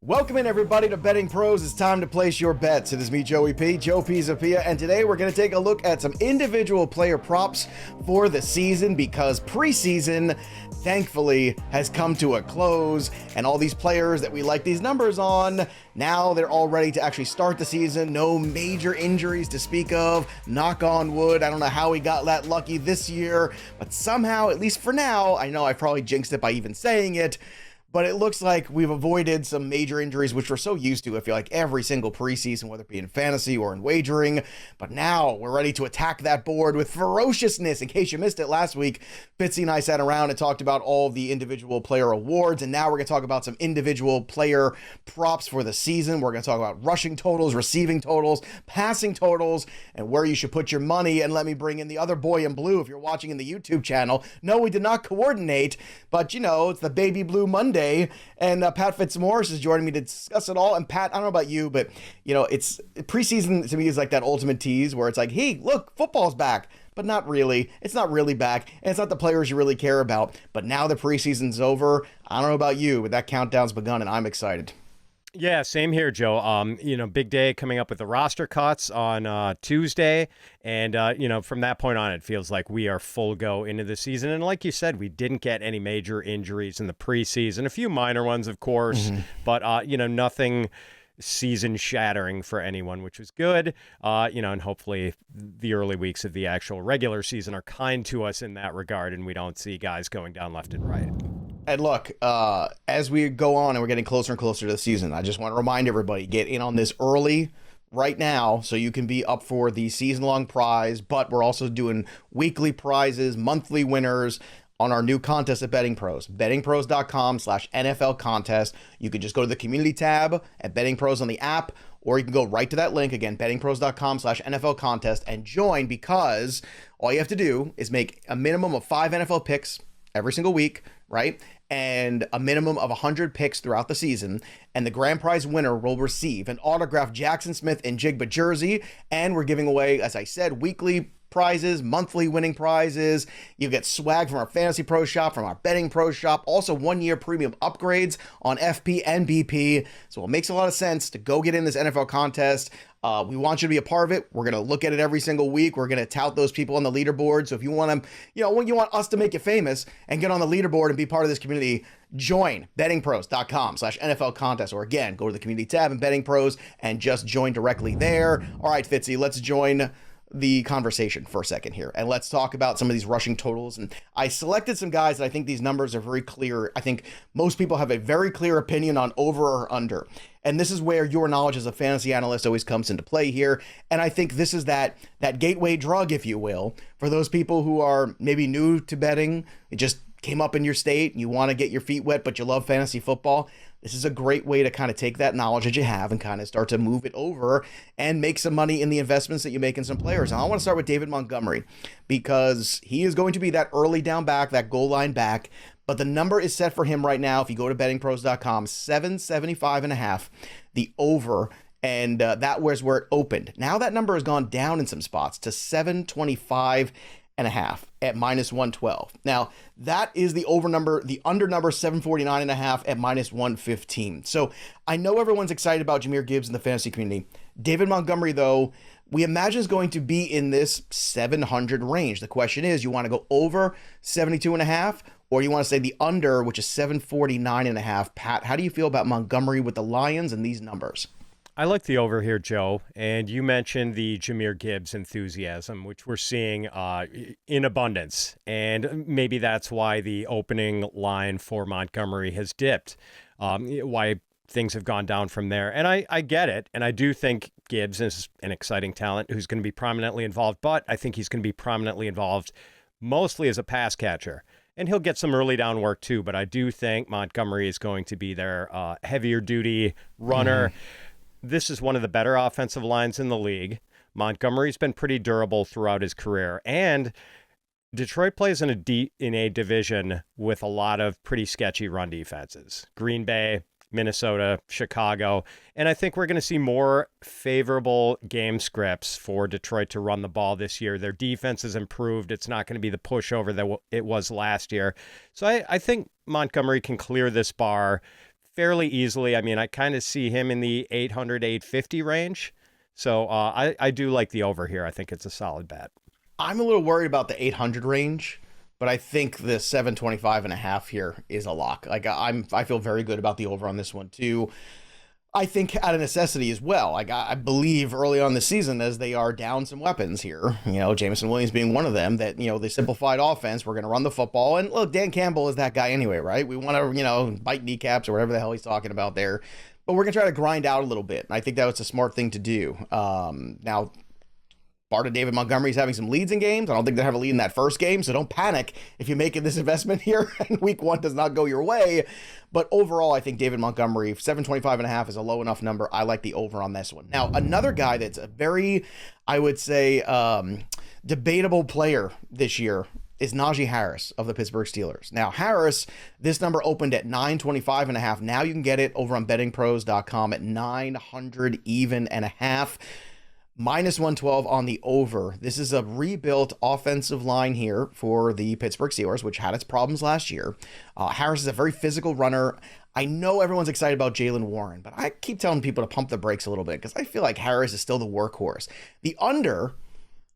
Welcome in, everybody, to Betting Pros. It's time to place your bets. It is me, Joey P, Joe Pisapia, and today we're going to take a look at some individual player props for the season because preseason, thankfully, has come to a close, and all these players that we like these numbers on, now they're all ready to actually start the season. No major injuries to speak of. Knock on wood. I don't know how we got that lucky this year, but somehow, at least for now, I know I probably jinxed it by even saying it, but it looks like we've avoided some major injuries, which we're so used to, I feel like, every single preseason, whether it be in fantasy or in wagering. But now we're ready to attack that board with ferociousness. In case you missed it last week, Fitzy and I sat around and talked about all the individual player awards. And now we're going to talk about some individual player props for the season. We're going to talk about rushing totals, receiving totals, passing totals, and where you should put your money. And let me bring in the other boy in blue if you're watching in the YouTube channel. No, we did not coordinate, but you know, it's the Baby Blue Monday. And Pat Fitzmaurice is joining me to discuss it all. And Pat, I don't know about you, but you know, it's preseason to me is like that ultimate tease where it's like, hey, look, football's back, but not really. It's not really back, and it's not the players you really care about. But now the preseason's over. I don't know about you, but that countdown's begun, and I'm excited. Yeah, same here, Joe. Big day coming up with the roster cuts on Tuesday. And, from that point on, it feels like we are full go into the season. And like you said, we didn't get any major injuries in the preseason. A few minor ones, of course, but, nothing season shattering for anyone, which was good. And hopefully the early weeks of the actual regular season are kind to us in that regard, and we don't see guys going down left and right. And look, as we go on and we're getting closer and closer to the season, I just want to remind everybody, get in on this early right now so you can be up for the season-long prize. But we're also doing weekly prizes, monthly winners on our new contest at Betting Pros. BettingPros.com/NFL contest. You can just go to the community tab at Betting Pros on the app, or you can go right to that link again, bettingpros.com/NFL contest, and join, because all you have to do is make a minimum of 5 NFL picks every single week, right? And a minimum of 100 picks throughout the season. And the grand prize winner will receive an autographed Jackson Smith and Jigba jersey. And we're giving away, as I said, weekly prizes, monthly winning prizes. You get swag from our Fantasy Pro shop, from our Betting Pro shop, also 1-year premium upgrades on FP and BP. So it makes a lot of sense to go get in this NFL contest. We want you to be a part of it. We're going to look at it every single week. We're going to tout those people on the leaderboard. So if you want to, when you want us to make you famous and get on the leaderboard and be part of this community, join bettingpros.com/NFL contest, or again, go to the community tab in Betting Pros and just join directly there. All right, Fitzy, let's join the conversation for a second here, and let's talk about some of these rushing totals. And I selected some guys that I think these numbers are very clear. I think most people have a very clear opinion on over or under, and this is where your knowledge as a fantasy analyst always comes into play here. And I think this is that gateway drug, if you will, for those people who are maybe new to betting. It just came up in your state and you want to get your feet wet, but you love fantasy football. This is a great way to kind of take that knowledge that you have and kind of start to move it over and make some money in the investments that you make in some players. And I want to start with David Montgomery, because he is going to be that early down back, that goal line back. But the number is set for him right now, if you go to bettingpros.com, 775.5, the over. And that was where it opened. Now that number has gone down in some spots to 725.5 at -112. Now that is the over number. The under number 749.5 at -115. So I know everyone's excited about Jahmyr Gibbs in the fantasy community. David Montgomery, though, we imagine is going to be in this 700 range. The question is, you want to go over 72.5, or you want to say the under, which is 749.5. Pat, how do you feel about Montgomery with the Lions and these numbers? I like the over here, Joe, and you mentioned the Jahmyr Gibbs enthusiasm, which we're seeing in abundance, and maybe that's why the opening line for Montgomery has dipped, why things have gone down from there. And I get it, and I do think Gibbs is an exciting talent who's going to be prominently involved, but I think he's going to be prominently involved mostly as a pass catcher. And he'll get some early down work too, but I do think Montgomery is going to be their heavier duty runner. This is one of the better offensive lines in the league. Montgomery's been pretty durable throughout his career, and Detroit plays in a division with a lot of pretty sketchy run defenses. Green Bay, Minnesota, Chicago, and I think we're going to see more favorable game scripts for Detroit to run the ball this year. Their defense has improved. It's not going to be the pushover that it was last year. So I think Montgomery can clear this bar fairly easily. I mean, I kind of see him in the 800, 850 range. So I do like the over here. I think it's a solid bet. I'm a little worried about the 800 range, but I think the 725.5 here is a lock. Like I feel very good about the over on this one too. I think out of necessity as well. Like I believe early on the season, as they are down some weapons here, Jameson Williams being one of them, that, the simplified offense, we're going to run the football. And look, Dan Campbell is that guy anyway, right? We want to, bite kneecaps or whatever the hell he's talking about there. But we're going to try to grind out a little bit. And I think that was a smart thing to do. Now, part of David Montgomery's having some leads in games. I don't think they have a lead in that first game, so don't panic if you're making this investment here and week one does not go your way. But overall, I think David Montgomery, 725.5 is a low enough number. I like the over on this one. Now, another guy that's a very, I would say, debatable player this year is Najee Harris of the Pittsburgh Steelers. Now, Harris, this number opened at 925.5. Now you can get it over on bettingpros.com at 900 even and a half. Minus 112 on the over. This is a rebuilt offensive line here for the Pittsburgh Steelers, which had its problems last year. Harris is a very physical runner. I know everyone's excited about Jaylen Warren, but I keep telling people to pump the brakes a little bit because I feel like Harris is still the workhorse. The under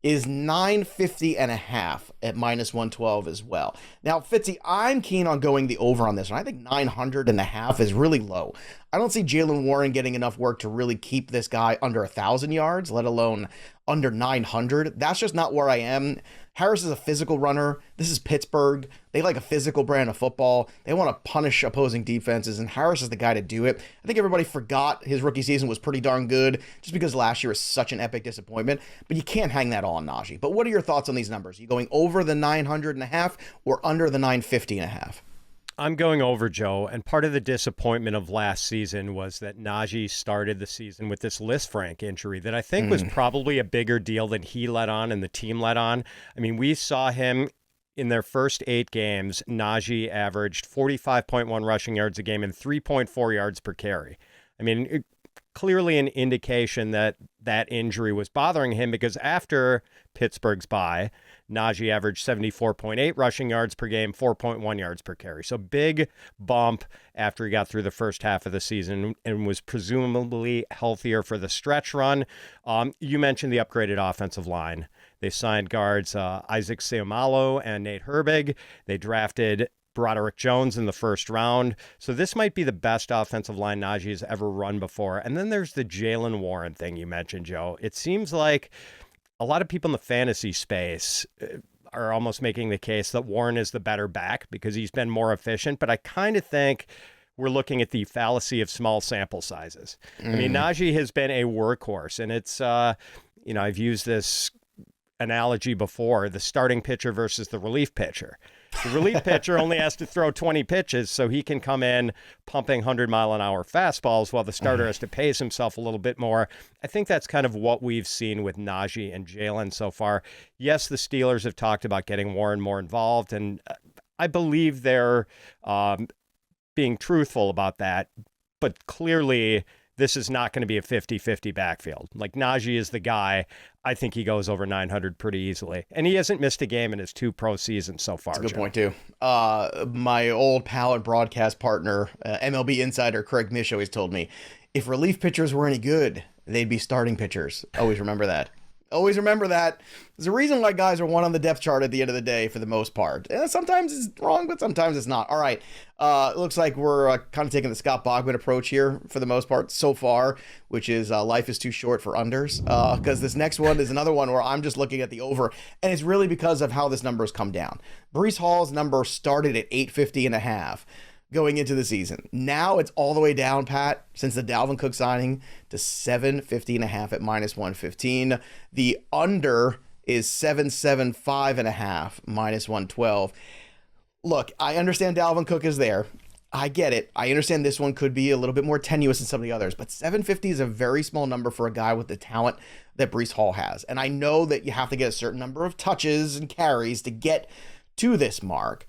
is 950.5 at minus 112 as well. Now, Fitzy, I'm keen on going the over on this one. I think 900.5 is really low. I don't see Jaylen Warren getting enough work to really keep this guy under 1,000 yards, let alone under 900. That's just not where I am. Harris is a physical runner. This is Pittsburgh. They like a physical brand of football. They want to punish opposing defenses, and Harris is the guy to do it. I think everybody forgot his rookie season was pretty darn good just because last year was such an epic disappointment, but you can't hang that all on Najee. But what are your thoughts on these numbers? Are you going over the 900.5 or under the 950.5? I'm going over, Joe, and part of the disappointment of last season was that Najee started the season with this Lisfranc injury that I think was probably a bigger deal than he let on and the team let on. I mean, we saw him in their first 8 games. Najee averaged 45.1 rushing yards a game and 3.4 yards per carry. I mean, clearly an indication that that injury was bothering him because after Pittsburgh's bye, Najee averaged 74.8 rushing yards per game, 4.1 yards per carry. So big bump after he got through the first half of the season and was presumably healthier for the stretch run. You mentioned the upgraded offensive line. They signed guards Isaac Seumalo and Nate Herbig. They drafted Broderick Jones in the first round. So this might be the best offensive line Najee has ever run before. And then there's the Jaylen Warren thing you mentioned, Joe. It seems like a lot of people in the fantasy space are almost making the case that Warren is the better back because he's been more efficient. But I kind of think we're looking at the fallacy of small sample sizes. I mean, Najee has been a workhorse, and it's, I've used this analogy before, the starting pitcher versus the relief pitcher. The relief pitcher only has to throw 20 pitches so he can come in pumping 100-mile-an-hour fastballs while the starter has to pace himself a little bit more. I think that's kind of what we've seen with Najee and Jaylen so far. Yes, the Steelers have talked about getting Warren more involved, and I believe they're being truthful about that, but clearly this is not going to be a 50-50 backfield. Like, Najee is the guy. I think he goes over 900 pretty easily. And he hasn't missed a game in his 2 pro seasons so far. That's a good point, too. My old pal and broadcast partner, MLB insider Craig Mish, always told me, if relief pitchers were any good, they'd be starting pitchers. Always remember that. Always remember that. There's a reason why guys are 1 on the depth chart at the end of the day for the most part. And sometimes it's wrong, but sometimes it's not. All right. It looks like we're kind of taking the Scott Bogman approach here for the most part so far, which is life is too short for unders. Because this next one is another one where I'm just looking at the over. And it's really because of how this number has come down. Breece Hall's number started at 850.5. going into the season. Now it's all the way down, Pat, since the Dalvin Cook signing to 750.5 at minus 115. The under is 775.5 minus 112. Look, I understand Dalvin Cook is there. I get it. I understand this one could be a little bit more tenuous than some of the others, but 750 is a very small number for a guy with the talent that Breece Hall has. And I know that you have to get a certain number of touches and carries to get to this mark.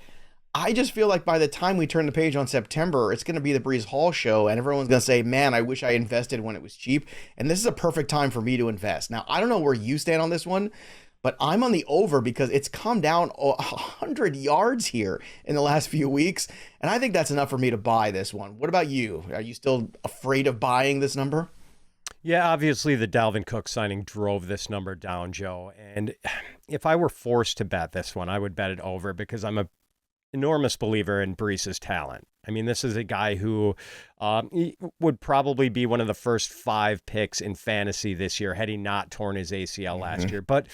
I just feel like by the time we turn the page on September, it's going to be the Breece Hall show, and everyone's going to say, man, I wish I invested when it was cheap. And this is a perfect time for me to invest. Now, I don't know where you stand on this one, but I'm on the over because it's come down 100 yards here in the last few weeks, and I think that's enough for me to buy this one. What about you? Are you still afraid of buying this number? Yeah, obviously the Dalvin Cook signing drove this number down, Joe. And if I were forced to bet this one, I would bet it over because I'm a enormous believer in Breece's talent. I mean, this is a guy who he would probably be one of the first 5 picks in fantasy this year had he not torn his ACL last year. But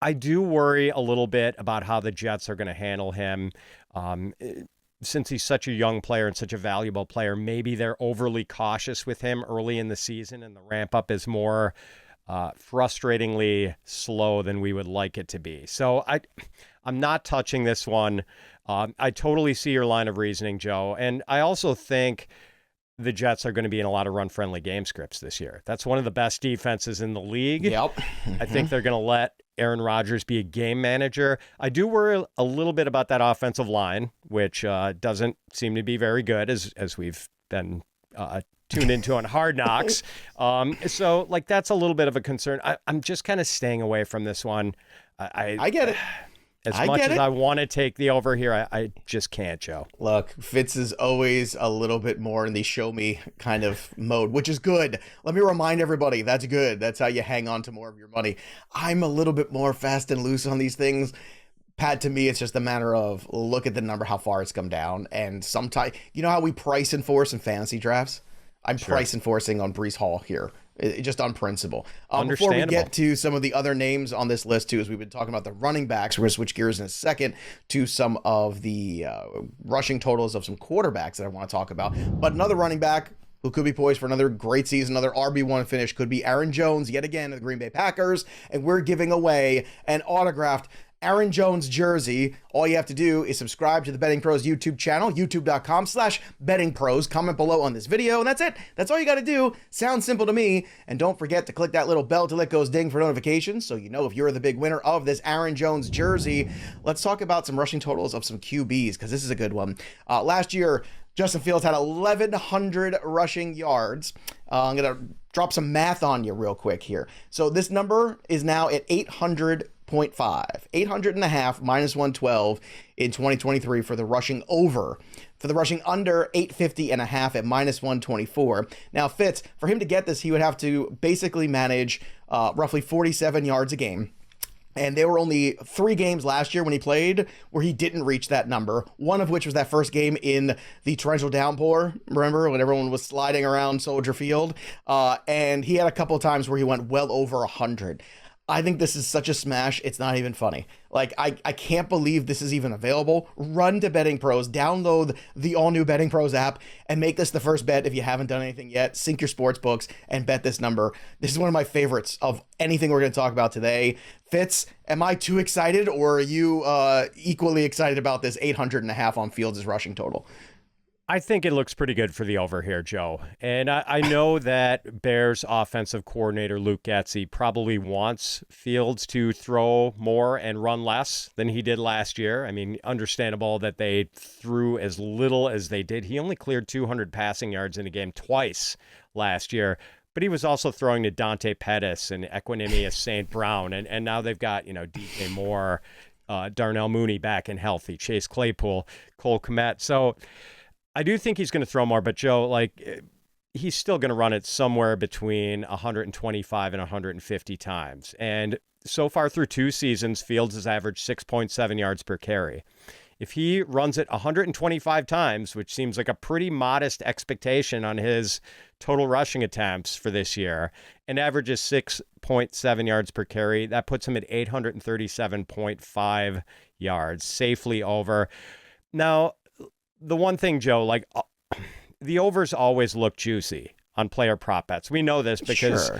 I do worry a little bit about how the Jets are going to handle him. Since he's such a young player and such a valuable player, maybe they're overly cautious with him early in the season, and the ramp up is more frustratingly slow than we would like it to be. So I'm not touching this one. I totally see your line of reasoning, Joe. And I also think the Jets are going to be in a lot of run-friendly game scripts this year. That's one of the best defenses in the league. Yep. I think they're going to let Aaron Rodgers be a game manager. I do worry a little bit about that offensive line, which doesn't seem to be very good, as we've been tuned into on Hard Knocks. So, that's a little bit of a concern. I'm just kind of staying away from this one. I get it. As much as I want to take the over here, I just can't, Joe. Look, Fitz is always a little bit more in the show me kind of mode, which is good. Let me remind everybody, that's good. That's how you hang on to more of your money. I'm a little bit more fast and loose on these things. Pat, to me, it's just a matter of look at the number, how far it's come down. And sometimes, you know how we price enforce in fantasy drafts? I'm price enforcing on Breece Hall here. Just on principle. Before we get to some of the other names on this list, too, as we've been talking about the running backs, we're going to switch gears in a second to some of the rushing totals of some quarterbacks that I want to talk about. But another running back who could be poised for another great season, another RB1 finish, could be Aaron Jones, yet again, of the Green Bay Packers. And we're giving away an autographed Aaron Jones jersey. All you have to do is subscribe to the Betting Pros YouTube channel, youtube.com/bettingpros. Comment below on this video, and that's it. That's all you got to do. Sounds simple to me. And don't forget to click that little bell till it goes ding for notifications so you know if you're the big winner of this Aaron Jones jersey. Let's talk about some rushing totals of some QBs, because this is a good one. Last year, Justin Fields had 1,100 rushing yards. I'm going to drop some math on you real quick here. So this number is now at 800.5. 800.5 minus 112 in 2023 for the rushing over. For the rushing under, 850.5 at minus 124. Now, Fitz, for him to get this, he would have to basically manage roughly 47 yards a game. And there were only 3 games last year when he played where he didn't reach that number, one of which was that first game in the torrential downpour, remember, when everyone was sliding around Soldier Field? And he had a couple of times where he went well over 100. I think this is such a smash, it's not even funny. I can't believe this is even available. Run to Betting Pros, download the all-new Betting Pros app, and make this the first bet if you haven't done anything yet. Sync your sports books and bet this number. This is one of my favorites of anything we're going to talk about today. Fitz, am I too excited, or are you equally excited about this 800.5 on Fields' rushing total? I think it looks pretty good for the over here, Joe. And I know that Bears offensive coordinator Luke Getsy probably wants Fields to throw more and run less than he did last year. I mean, understandable that they threw as little as they did. He only cleared 200 passing yards in a game twice last year. But he was also throwing to Dante Pettis and Equanimeous St. Brown. And now they've got, DJ Moore, Darnell Mooney back and healthy, Chase Claypool, Cole Kmet. So I do think he's going to throw more, but Joe, he's still going to run it somewhere between 125 and 150 times. And so far through 2 seasons, Fields has averaged 6.7 yards per carry. If he runs it 125 times, which seems like a pretty modest expectation on his total rushing attempts for this year, and averages 6.7 yards per carry, that puts him at 837.5 yards, safely over. Now, the one thing, Joe, the overs always look juicy on player prop bets. We know this because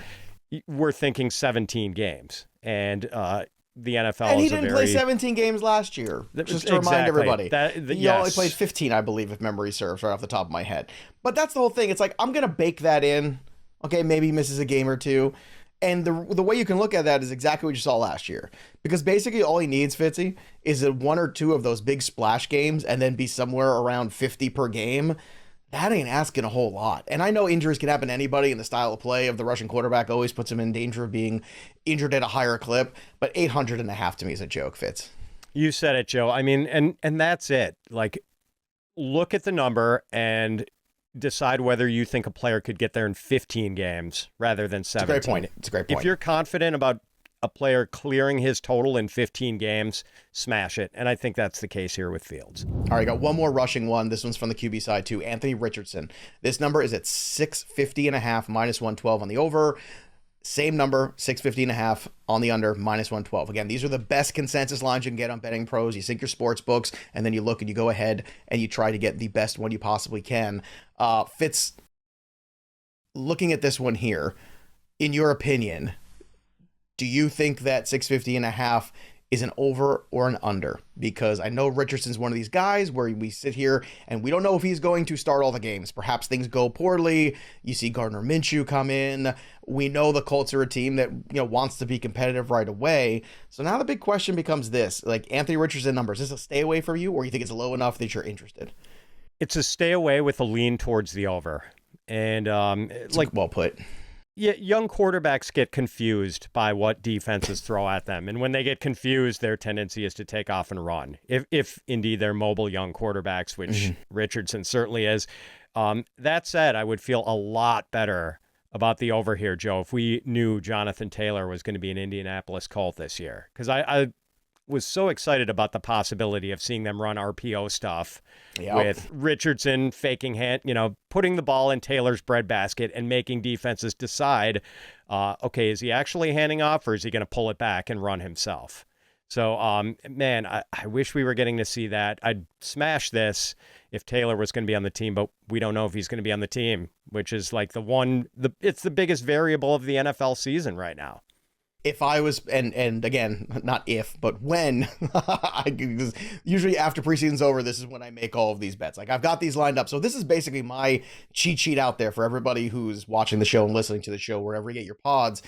we're thinking 17 games, and the NFL and he is didn't play 17 games last year. Just to remind everybody, he only played 15, I believe, if memory serves, right off the top of my head. But that's the whole thing. It's I'm gonna bake that in. Okay, maybe he misses a game or two. And the way you can look at that is exactly what you saw last year. Because basically all he needs, Fitzy, is 1 or 2 of those big splash games and then be somewhere around 50 per game. that ain't asking a whole lot. And I know injuries can happen to anybody, and the style of play of the Russian quarterback always puts him in danger of being injured at a higher clip. But 800.5 to me is a joke, Fitz. You said it, Joe. I mean, and that's it. Like, look at the number and decide whether you think a player could get there in 15 games rather than 17. It's a great point. It's a great point. If you're confident about a player clearing his total in 15 games, smash it. And I think that's the case here with Fields. All right, got one more rushing one. This one's from the QB side too. Anthony Richardson. This number is at 650.5, minus 112 on the over. Same number, 650.5 on the under, minus 112. Again, these are the best consensus lines you can get on Betting Pros. You sync your sports books, and then you look and you go ahead and you try to get the best one you possibly can. Fitz, looking at this one here, in your opinion, do you think that 650.5 is an over or an under? Because I know Richardson's one of these guys where we sit here and we don't know if he's going to start all the games. Perhaps things go poorly. You see Gardner Minshew come in. We know the Colts are a team that, wants to be competitive right away. So now the big question becomes this, like Anthony Richardson numbers, is this a stay away for you, or you think it's low enough that you're interested? It's a stay away with a lean towards the over. And well put. Yeah, young quarterbacks get confused by what defenses throw at them. And when they get confused, their tendency is to take off and run. If indeed they're mobile young quarterbacks, which Richardson certainly is. That said, I would feel a lot better about the over here, Joe, if we knew Jonathan Taylor was going to be an Indianapolis Colt this year. Because I was so excited about the possibility of seeing them run RPO stuff with Richardson faking putting the ball in Taylor's breadbasket and making defenses decide, okay, is he actually handing off or is he going to pull it back and run himself? So, man, I wish we were getting to see that. I'd smash this if Taylor was going to be on the team, but we don't know if he's going to be on the team, which is like it's the biggest variable of the NFL season right now. If I was, and again, not if, but when, usually after preseason's over, this is when I make all of these bets. Like, I've got these lined up. So this is basically my cheat sheet out there for everybody who's watching the show and listening to the show, wherever you get your pods.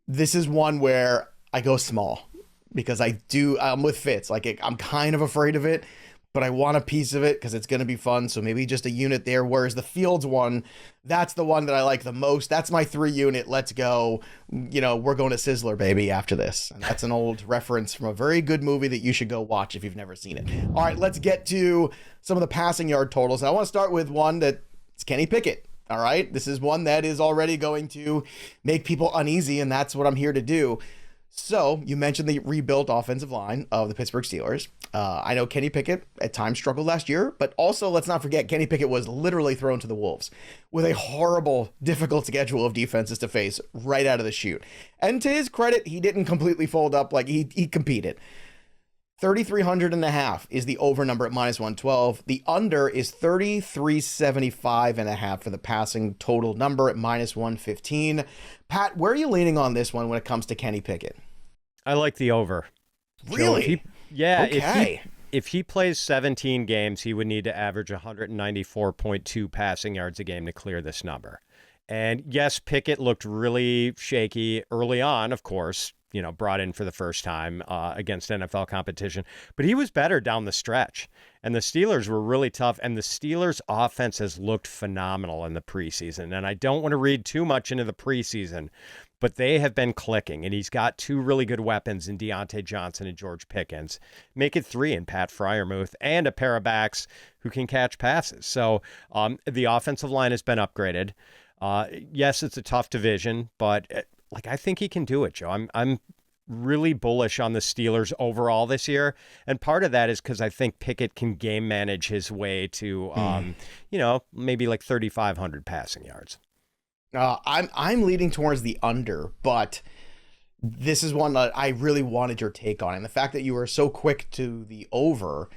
This is one where I go small because I'm with Fitz. Like, I'm kind of afraid of it, but I want a piece of it because it's going to be fun. So maybe just a unit there. Whereas the Fields one, that's the one that I like the most. That's my 3 unit. Let's go. We're going to Sizzler, baby, after this. And that's an old reference from a very good movie that you should go watch if you've never seen it. All right, let's get to some of the passing yard totals. And I want to start with one that's Kenny Pickett. All right, this is one that is already going to make people uneasy, and that's what I'm here to do. So you mentioned the rebuilt offensive line of the Pittsburgh Steelers. I know Kenny Pickett at times struggled last year, but also let's not forget Kenny Pickett was literally thrown to the wolves with a horrible, difficult schedule of defenses to face right out of the chute. And to his credit, he didn't completely fold up. Like he competed. 3,300.5 is the over number at minus 112. The under is 3,375.5 for the passing total number at minus 115. Pat, where are you leaning on this one when it comes to Kenny Pickett? I like the over. Really? Okay. If he plays 17 games, he would need to average 194.2 passing yards a game to clear this number. And yes, Pickett looked really shaky early on, of course, brought in for the first time against NFL competition. But he was better down the stretch. And the Steelers were really tough. And the Steelers' offense has looked phenomenal in the preseason. And I don't want to read too much into the preseason, but they have been clicking. And he's got 2 really good weapons in Deontay Johnson and George Pickens. Make it 3 in Pat Freiermuth and a pair of backs who can catch passes. So the offensive line has been upgraded. Yes, it's a tough division, but I think he can do it, Joe. I'm really bullish on the Steelers overall this year. And part of that is because I think Pickett can game manage his way to, maybe like 3,500 passing yards. I'm leaning towards the under, but this is one that I really wanted your take on. And the fact that you were so quick to the over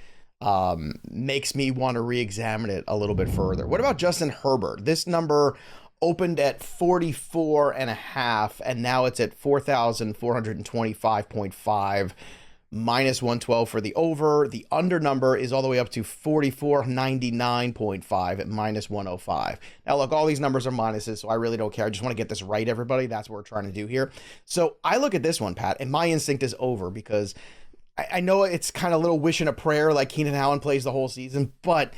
makes me want to re-examine it a little bit further. What about Justin Herbert? This number opened at 44.5, and now it's at 4,425.5, minus 112 for the over. The under number is all the way up to 4,499.5 at minus 105. Now, look, all these numbers are minuses, so I really don't care. I just want to get this right, everybody. That's what we're trying to do here. So I look at this one, Pat, and my instinct is over because I know it's kind of a little wish and a prayer like Keenan Allen plays the whole season, but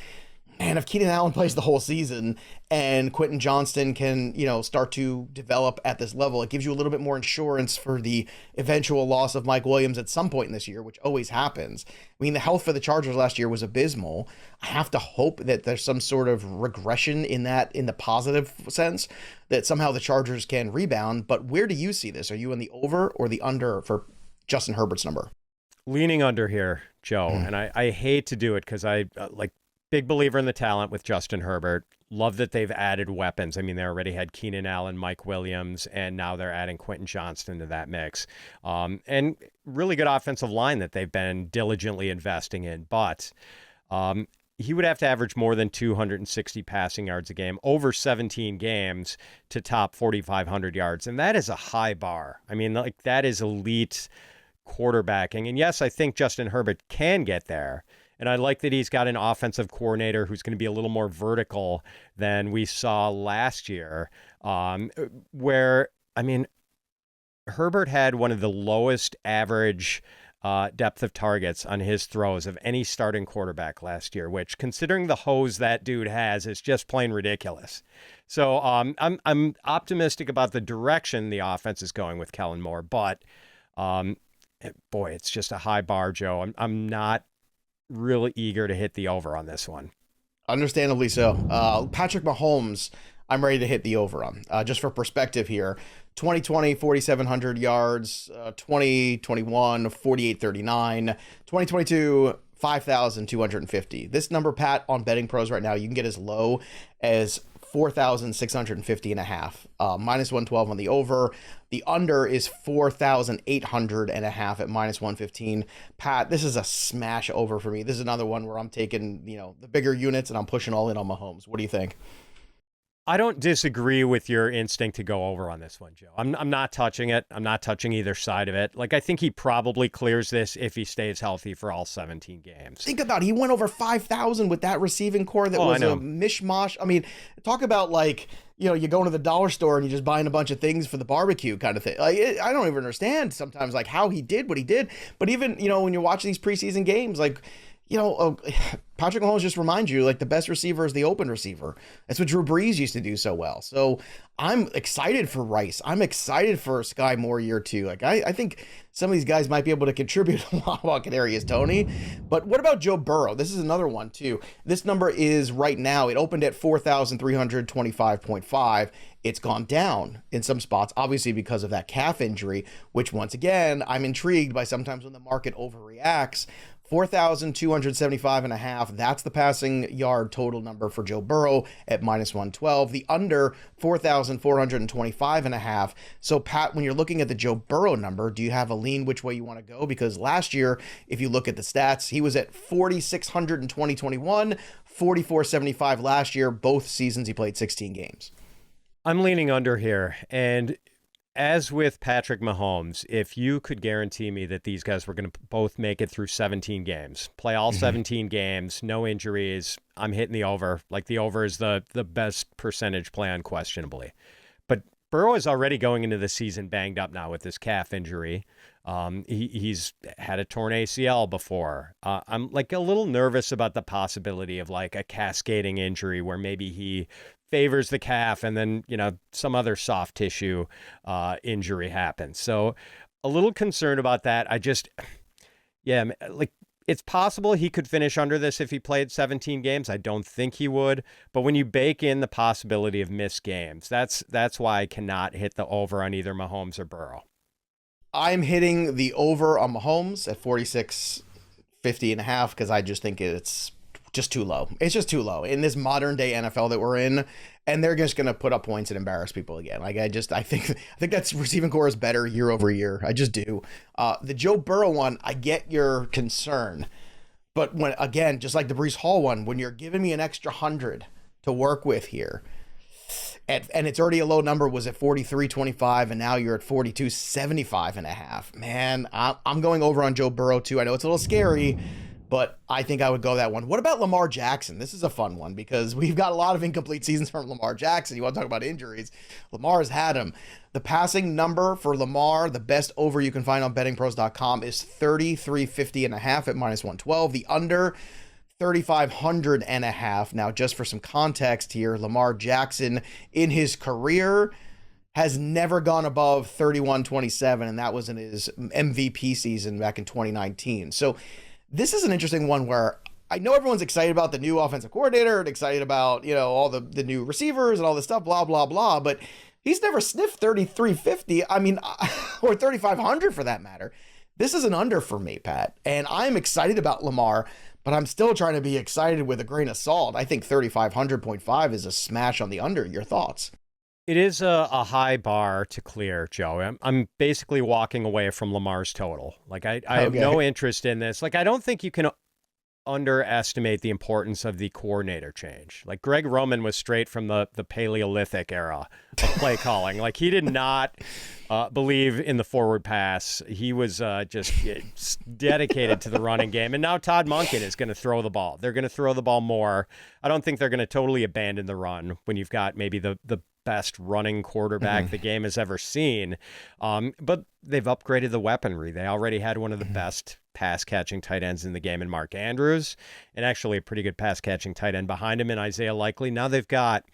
And if Keenan Allen plays the whole season and Quentin Johnston can, start to develop at this level, it gives you a little bit more insurance for the eventual loss of Mike Williams at some point in this year, which always happens. I mean, the health for the Chargers last year was abysmal. I have to hope that there's some sort of regression in the positive sense, that somehow the Chargers can rebound. But where do you see this? Are you in the over or the under for Justin Herbert's number? Leaning under here, Joe. And I hate to do it because I big believer in the talent with Justin Herbert. Love that they've added weapons. I mean, they already had Keenan Allen, Mike Williams, and now they're adding Quentin Johnston to that mix. And really good offensive line that they've been diligently investing in. But he would have to average more than 260 passing yards a game over 17 games to top 4,500 yards. And that is a high bar. I mean, that is elite quarterbacking. And yes, I think Justin Herbert can get there. And I like that he's got an offensive coordinator who's going to be a little more vertical than we saw last year, where, I mean, Herbert had one of the lowest average depth of targets on his throws of any starting quarterback last year, which, considering the hose that dude has, is just plain ridiculous. So I'm optimistic about the direction the offense is going with Kellen Moore, but boy, it's just a high bar, Joe. I'm not really eager to hit the over on this one. Understandably so. Patrick Mahomes, I'm ready to hit the over on. Just for perspective here, 2020, 4,700 yards, 2021, 4,839, 2022, 5,250. This number, Pat, on Betting Pros right now, you can get as low as 4,650 and a half, minus 112 on the over. The under is 4,800 and a half at minus 115. Pat, this is a smash over for me. This is another one where I'm taking, the bigger units and I'm pushing all in on Mahomes. What do you think? I don't disagree with your instinct to go over on this one, Joe. I'm not touching it. I'm not touching either side of it. I think he probably clears this if he stays healthy for all 17 games. Think about it. He went over 5,000 with that receiving core that was a mishmash. I mean, talk about you go to the dollar store and you're just buying a bunch of things for the barbecue kind of thing. I don't even understand sometimes how he did what he did. But even, when you're watching these preseason games, Patrick Mahomes just reminds you, the best receiver is the open receiver. That's what Drew Brees used to do so well. So I'm excited for Rice. I'm excited for Sky Moore year two. I think some of these guys might be able to contribute a lot while Kadarius Toney. But what about Joe Burrow? This is another one too. This number is right now, it opened at 4,325.5. It's gone down in some spots, obviously because of that calf injury, which once again, I'm intrigued by sometimes when the market overreacts. 4,275 and a half. That's the passing yard total number for Joe Burrow at minus 112. The under 4,425 and a half. So Pat, when you're looking at the Joe Burrow number, do you have a lean which way you want to go? Because last year, if you look at the stats, he was at 4,600 in 2021, 4,475 last year. Both seasons he played 16 games. I'm leaning under here. And as with Patrick Mahomes, if you could guarantee me that these guys were going to both make it through 17 games, play all 17 games, no injuries, I'm hitting the over. The over is the best percentage play unquestionably. But Burrow is already going into the season banged up now with this calf injury. He's had a torn ACL before. I'm a little nervous about the possibility of a cascading injury where maybe he favors the calf and then, some other soft tissue injury happens. So a little concerned about that. It's possible he could finish under this if he played 17 games. I don't think he would. But when you bake in the possibility of missed games, that's why I cannot hit the over on either Mahomes or Burrow. I'm hitting the over on Mahomes at 46.50 and a half because I just think it's just too low. It's just too low in this modern day NFL that we're in, and they're just going to put up points and embarrass people again. I think that's receiving core is better year over year. I just do. The Joe Burrow one, I get your concern, but when again, just like the Breece Hall one, when you're giving me an extra 100 to work with here, and it's already a low number, was at 43.25, and now you're at 42.75 and a half. Man, I'm going over on Joe Burrow too. I know it's a little scary, but I think I would go that one. What about Lamar Jackson? This is a fun one because we've got a lot of incomplete seasons from Lamar Jackson. You want to talk about injuries? Lamar's had him. The passing number for Lamar, the best over you can find on bettingpros.com, is 33.50 and a half at minus 112. The under, 3,500.5. Now, just for some context here, Lamar Jackson in his career has never gone above 31.27, and that was in his MVP season back in 2019. So this is an interesting one where I know everyone's excited about the new offensive coordinator and excited about, all the new receivers and all this stuff, blah, blah, blah, but he's never sniffed 3,350. I mean, or 3,500 for that matter. This is an under for me, Pat, and I'm excited about Lamar, but I'm still trying to be excited with a grain of salt. I think 3,500.5 is a smash on the under. Your thoughts? It is a high bar to clear, Joe. I'm basically walking away from Lamar's total. Like, I have no interest in this. Like, I don't think you can underestimate the importance of the coordinator change. Like, Greg Roman was straight from the Paleolithic era of play calling. Like, he did not believe in the forward pass. He was just dedicated to the running game. And now Todd Monken is going to throw the ball. They're going to throw the ball more. I don't think they're going to totally abandon the run when you've got maybe the best running quarterback the game has ever seen. But they've upgraded the weaponry. They already had one of the best pass-catching tight ends in the game in Mark Andrews, and actually a pretty good pass-catching tight end behind him in Isaiah Likely. Now they've got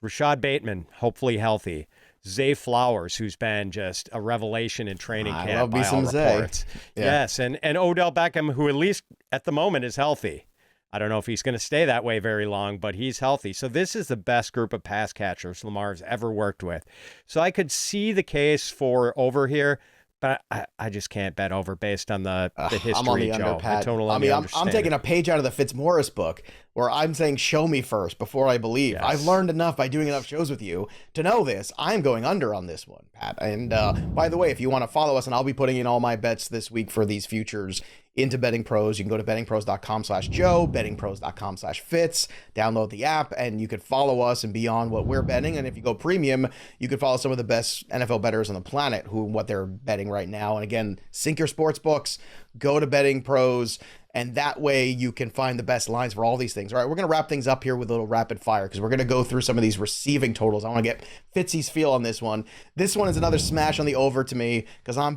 Rashad Bateman, hopefully healthy. Zay Flowers, who's been just a revelation in training camp by all reports. Yeah. Yes, and Odell Beckham, who at least at the moment is healthy. I don't know if he's going to stay that way very long, but he's healthy. So this is the best group of pass catchers Lamar's ever worked with. So I could see the case for over here, but I just can't bet over based on the history, I'm on the Joe. under, Pat. I totally I'm taking a page out of the Fitzmaurice book where I'm saying, show me first before I believe. Yes. I've learned enough by doing enough shows with you to know this. I'm going under on this one, Pat. And by the way, if you want to follow us, and I'll be putting in all my bets this week for these futures into Betting Pros, you can go to bettingpros.com/Joe, bettingpros.com/Fitz, download the app, and you could follow us and be on what we're betting. And if you go premium, you could follow some of the best NFL bettors on the planet what they're betting right now. And again, sync your sports books, go to Betting Pros, and that way you can find the best lines for all these things. All right, we're going to wrap things up here with a little rapid fire because we're going to go through some of these receiving totals. I want to get Fitzy's feel on this one. This one is another smash on the over to me because I'm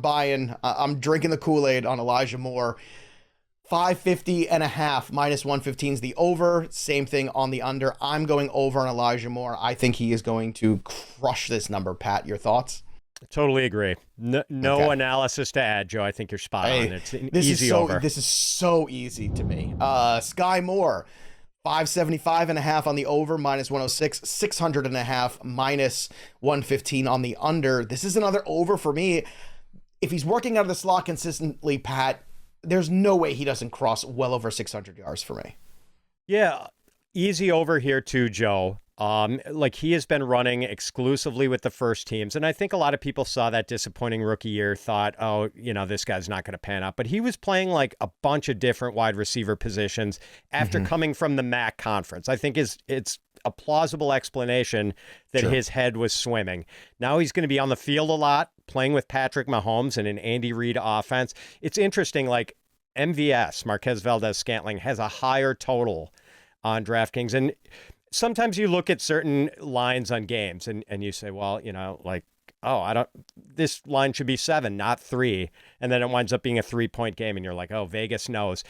drinking the Kool-Aid on Elijah Moore. 550.5 minus 115 is the over. Same thing on the under. I'm going over on Elijah Moore. I think he is going to crush this number. Pat, your thoughts? Totally agree. No analysis to add, Joe. I think you're spot on. It's an easy over. This is so easy to me. Sky Moore, 575.5 on the over, minus 106, 600.5, minus 115 on the under. This is another over for me. If he's working out of the slot consistently, Pat, there's no way he doesn't cross well over 600 yards for me. Yeah, easy over here too, Joe. Like he has been running exclusively with the first teams. And I think a lot of people saw that disappointing rookie year, thought, oh, this guy's not going to pan out. But he was playing like a bunch of different wide receiver positions after coming from the MAC conference. I think it's a plausible explanation that his head was swimming. Now he's going to be on the field a lot, playing with Patrick Mahomes and an Andy Reid offense. It's interesting, like MVS, Marquez Valdez-Scantling, has a higher total on DraftKings. And sometimes you look at certain lines on games and you say, well, this line should be 7, not 3. And then it winds up being a 3-point game and you're like, oh, Vegas knows.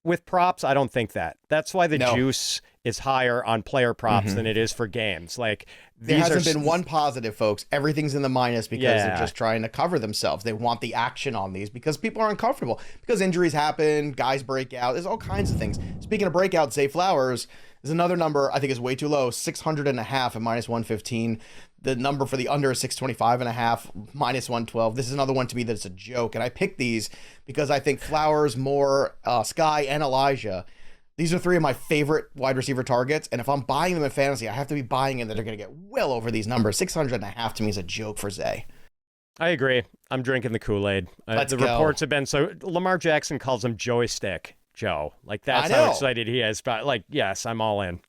With props, I don't think that. That's why the juice is higher on player props than it is for games. Like there hasn't been one positive, folks. Everything's in the minus because they're just trying to cover themselves. They want the action on these because people are uncomfortable because injuries happen, guys break out. There's all kinds of things. Speaking of breakout, Zay Flowers is another number I think is way too low, 600.5 at minus 115. The number for the under is 625.5, minus 112. This is another one to me that's a joke. And I picked these because I think Flowers, Moore, Sky, and Elijah, these are 3 of my favorite wide receiver targets. And if I'm buying them in fantasy, I have to be buying in that they're going to get well over these numbers. 600.5 to me is a joke for Zay. I agree. I'm drinking the Kool-Aid. The reports have been so. Lamar Jackson calls him joystick, Joe. Like that's how excited he is. But yes, I'm all in.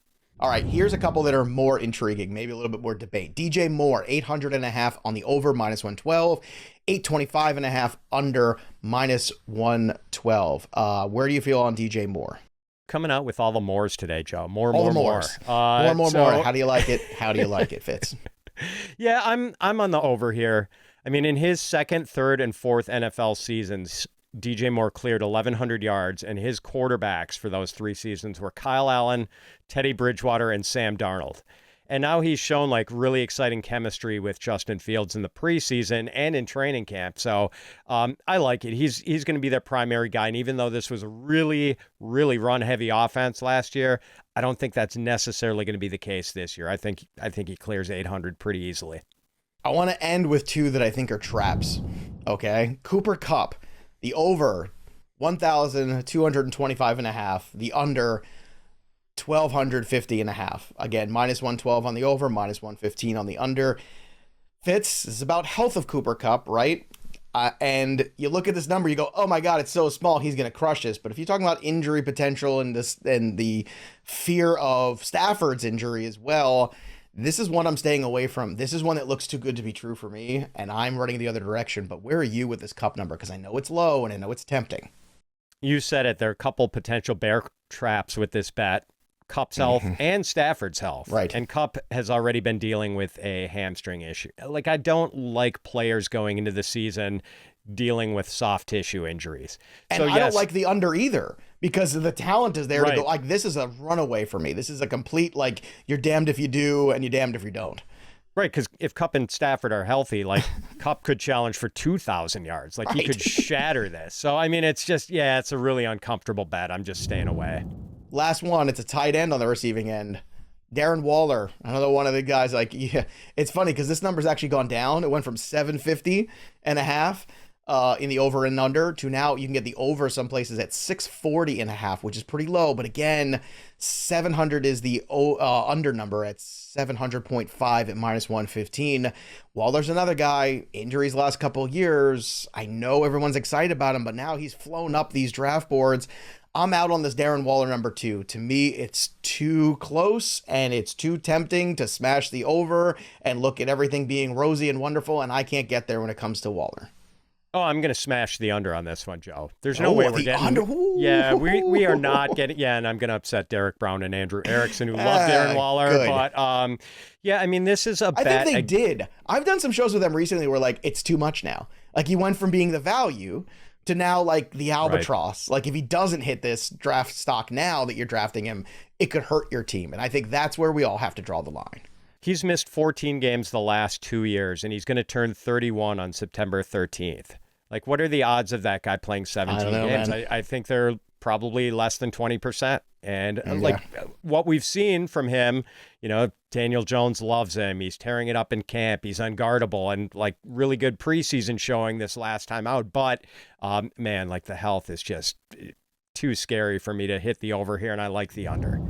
All right, here's a couple that are more intriguing, maybe a little bit more debate. DJ Moore, 800.5 on the over, minus 112. 825.5 under, minus 112. Where do you feel on DJ Moore? Coming out with all the Moores today, Joe. More. More. How do you like it? How do you like it, Fitz? Yeah, I'm on the over here. I mean, in his second, third, and fourth NFL seasons, DJ Moore cleared 1,100 yards, and his quarterbacks for those 3 seasons were Kyle Allen, Teddy Bridgewater, and Sam Darnold. And now he's shown like really exciting chemistry with Justin Fields in the preseason and in training camp. So I like it. He's going to be their primary guy. And even though this was a really, really run-heavy offense last year, I don't think that's necessarily going to be the case this year. I think he clears 800 pretty easily. I want to end with 2 that I think are traps. Okay, Cooper Kupp, the over 1,225.5, the under 1,250.5. Again, minus 112 on the over, minus 115 on the under. Fitz, this is about health of Cooper Kupp, right? And you look at this number, you go, oh my God, it's so small, he's going to crush this. But if you're talking about injury potential and the fear of Stafford's injury as well, this is one I'm staying away from. This is one that looks too good to be true for me, and I'm running the other direction. But where are you with this Kupp number? Because I know it's low and I know it's tempting. You said it. There are a couple potential bear traps with this bet. Kupp's health and Stafford's health. Right. And Kupp has already been dealing with a hamstring issue. Like, I don't like players going into the season dealing with soft tissue injuries. And so, I don't like the under either, because the talent is there to go, Right. like, this is a runaway for me. This is a complete, like, you're damned if you do and you're damned if you don't. Right, because if Kupp and Stafford are healthy, like, Kupp could challenge for 2,000 yards. Like, he could shatter this. So, I mean, it's just, yeah, it's a really uncomfortable bet. I'm just staying away. Last one, it's a tight end on the receiving end. Darren Waller, another one of the guys, like, yeah, it's funny because this number's actually gone down. It went from 750.5 in the over and under to now you can get the over some places at 640.5, which is pretty low. But again, 700 is the under number at 700.5 at minus 115. Waller's another guy, injuries last couple of years. I know everyone's excited about him, but now he's flown up these draft boards. I'm out on this Darren Waller number 2. To me, it's too close and it's too tempting to smash the over and look at everything being rosy and wonderful, and I can't get there when it comes to Waller. Oh, I'm going to smash the under on this one, Joe. There's no way we're getting under. Yeah, we are not getting. Yeah, and I'm going to upset Derek Brown and Andrew Erickson, who love Darren Waller. Good. But yeah, I mean, this is a bet. I think they did. I've done some shows with them recently where, like, it's too much now. Like, he went from being the value to now, like, the albatross. Right. Like, if he doesn't hit this draft stock now that you're drafting him, it could hurt your team. And I think that's where we all have to draw the line. He's missed 14 games the last 2 years, and he's going to turn 31 on September 13th. Like, what are the odds of that guy playing 17 games? I think they're probably less than 20%. And like what we've seen from him, you know, Daniel Jones loves him. He's tearing it up in camp. He's unguardable and like really good preseason showing this last time out. But man, like the health is just too scary for me to hit the over here. And I like the under.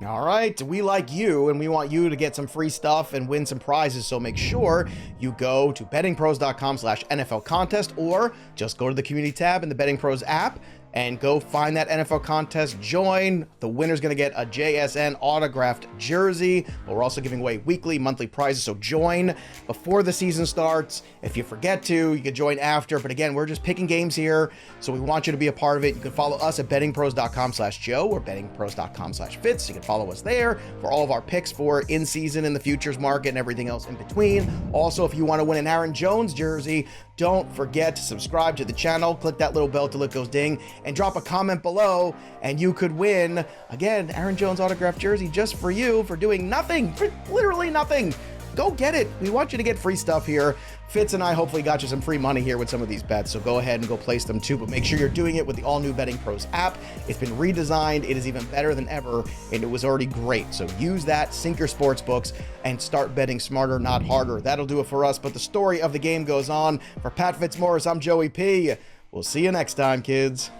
All right, we like you, and we want you to get some free stuff and win some prizes, so make sure you go to bettingpros.com/NFL contest, or just go to the community tab in the Betting Pros app and go find that NFL contest, join. The winner's going to get a JSN autographed jersey, but we're also giving away weekly, monthly prizes, so join before the season starts. If you forget to, you can join after, but again, we're just picking games here, so we want you to be a part of it. You can follow us at bettingpros.com/Joe or bettingpros.com/Fitz. You can follow us there for all of our picks for in-season and the futures market and everything else in between. Also, if you want to win an Aaron Jones jersey, don't forget to subscribe to the channel, click that little bell till it goes ding, and drop a comment below, and you could win, again, Aaron Jones autographed jersey just for you for doing nothing, for literally nothing. Go get it. We want you to get free stuff here. Fitz and I hopefully got you some free money here with some of these bets, so go ahead and go place them too, but make sure you're doing it with the all-new Betting Pros app. It's been redesigned. It is even better than ever, and it was already great. So use that, sync your sports books, and start betting smarter, not harder. That'll do it for us, but the story of the game goes on. For Pat Fitzmaurice, I'm Joey P. We'll see you next time, kids.